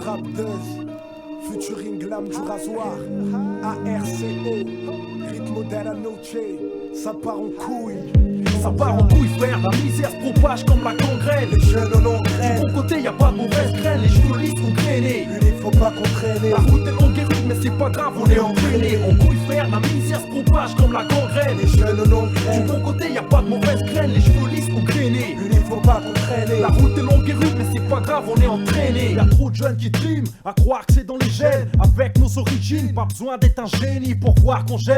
Rap Buzz, featuring Glam du rasoir, ARCO, Ritmo della Noche, ça part en couille. Ça part en couille frère, la misère se propage comme la gangrène. Les jeunes en ont De mon côté y'a pas de mauvaise graine, les cheveux lisses sont grainés. il faut pas qu'on traîne. La route est longue et rude mais c'est pas grave, on est entraîné. En couille frère, la misère se propage comme la gangrène. Les jeunes en ont De mon côté y'a pas de mauvaise graine, les cheveux lisses sont grainés. il faut pas qu'on traîne. La route est longue et rude mais c'est pas grave, on est entraîné. Y'a trop de jeunes qui dream, à croire que c'est dans les gènes. Avec nos origines, pas besoin d'être un génie pour voir qu'on gêne.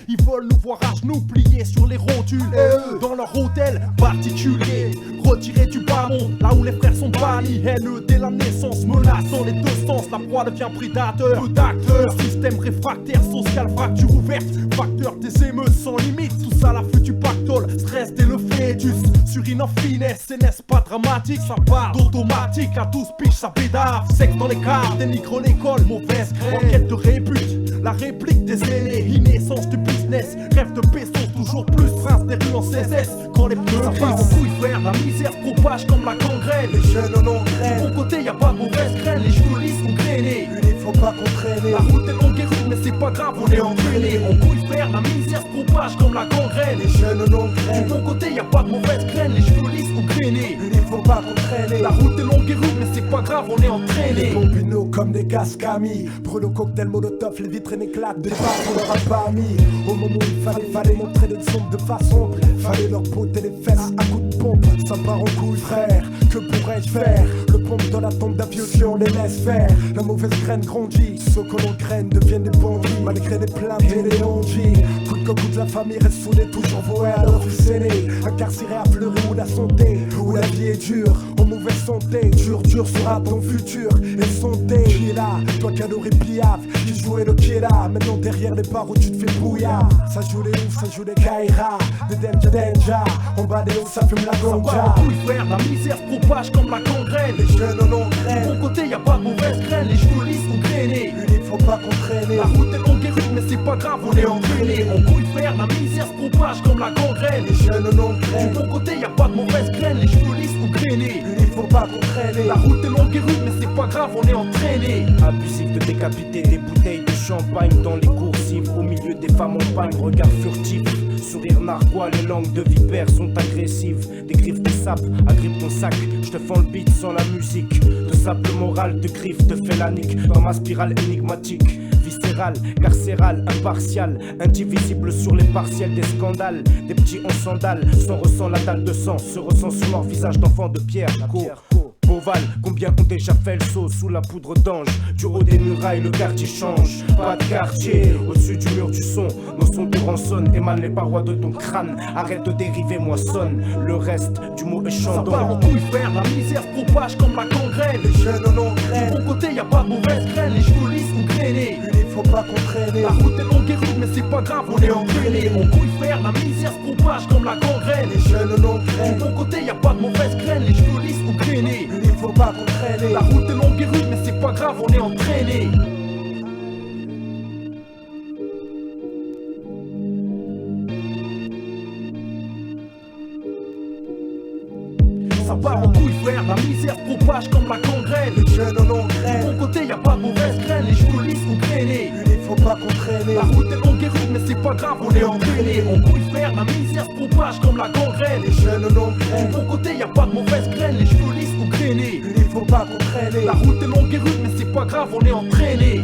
Ils veulent nous voir à genoux pliés sur les rotules. Et eux, dans leur hôtel particulier, retirés du bas monde, là où les frères sont bannis. Haineux dès la naissance, menaçant les deux sens. La proie devient prédateur, peu d'acteurs. Système réfractaire, social, fracture ouverte. Facteur des émeutes sans limite. Tout ça la flûte du pactole, stress dès le fœtus. Surine en finesse, c'est n'est-ce pas dramatique. Ça part d'automatique, à 12 piges ça pédave. Sexe dans les cars, dénigre l'école, mauvaise graine. Enquête de rébute, la réplique des aînés. Innaissance du business, rêve de pesos, toujours plus. Prince des rues en CSS, quand les pneus ça part en couille frère. La misère se propage comme la gangrène. Les jeunes en ont De mon côté y'a pas de mauvaise graine, les cheveux lisses sont grainés. il faut pas qu'on traîne. La route est longue et rude mais c'est pas grave, on est entraîné. En couille frère, la misère se propage comme la gangrène. Les jeunes en ont De mon côté y'a pas de mauvaise graine, les cheveux lisses sont grainés. il faut pas qu'on traîne. La route est longue et rude mais c'est pas grave, on est entraîné. Combino comme des gascamis, brûle au cocktail molotov, les vitres éclatent de départ on leur a pas mis. Au moment où il fallait montrer le son de façon, fallait leur botter les fesses à coups de pompe. Ça part en couille frère, que pourrais-je faire? Le pompe dans la tombe d'un vieux Dieu, on les laisse faire. La mauvaise graine grandit, ceux que l'on graine deviennent des bandits. Malgré les plaintes et les non-dits, coup de coq, de la famille reste soudée, toujours vouée à leur fils aîné. Incarcéré à pleurer où la santé, où la vie est dure, en mauvaise santé. Dur sera ton futur, et santé. Qui est là, toi qui adorais Piaf, qui jouait le qui est là. Maintenant derrière les barreaux tu te fais bouillard. Ça joue les oufs, ça joue les Kaira, des Denja. En bas des hauts ça fume la Ça part ganja. en couille frère, la misère se propage comme la gangrène. Les jeunes en ont De mon côté y'a pas de mauvaise graine, les cheveux lisses sont grainés. il faut pas qu'on traîne. La route est longue et rude mais c'est pas grave, on est entraîné. En couille frère, la misère se propage comme la gangrène. Les jeunes en ont De mon côté y'a pas de mauvaise graine, les cheveux lisses sont grainés. il faut pas qu'on traîne. La route est longue et rude mais c'est pas grave, on est entraîné. Abusif de décapiter des bouteilles de champagne dans les coursives. Au milieu des femmes en pagne, regard furtif. Sourire narquois, les langues de vipères sont agressives. Des griffes de sape, agrippe ton sac. Je te fends le beat sans la musique. De sable moral, de griffes, de félanique. Dans ma spirale énigmatique. Viscérale, carcérale, impartiale. Indivisible sur les partiels des scandales. Des petits en sandales, sans ressent la dalle de sang. Se ressent sur leur visage d'enfant de pierre. Boval, combien ont déjà fait le saut sous la poudre d'ange? Du haut des murailles, le quartier change. Pas de quartier, au-dessus du mur du son. Nos sons de rançonnent, émanent les parois de ton crâne. Arrête de dériver, moissonne. Le reste du mot est Ça part en chandon. couille frère, la misère se propage comme la gangrène. Les jeunes en ont De mon côté y'a pas de mauvaise graine, les cheveux lisses sont grainés. il faut pas qu'on traîne. La route est longue et rude mais c'est pas grave, on est entraîné. En couille frère, la misère se propage comme la gangrène. Les jeunes en ont De mon côté y'a pas de mauvaise graine, les cheveux lisses sont grainés. il faut pas qu'on traîne. La route est longue et rude mais c'est pas grave, on est entraîné. Ça part en couille frère, la misère se propage comme la gangrène. Les jeunes en ont De mon côté y'a pas de mauvaise graine, les cheveux lisses sont grainés. il faut pas qu'on traîne. La route est longue et rude mais c'est pas grave, on est entraîné. En couille frère, la misère se propage comme la gangrène. Les jeunes en ont De mon côté y'a pas de mauvaise graine, les cheveux lisses sont grainés. il faut pas qu'on traîne. La route est longue et rude mais c'est pas grave, on est entraîné.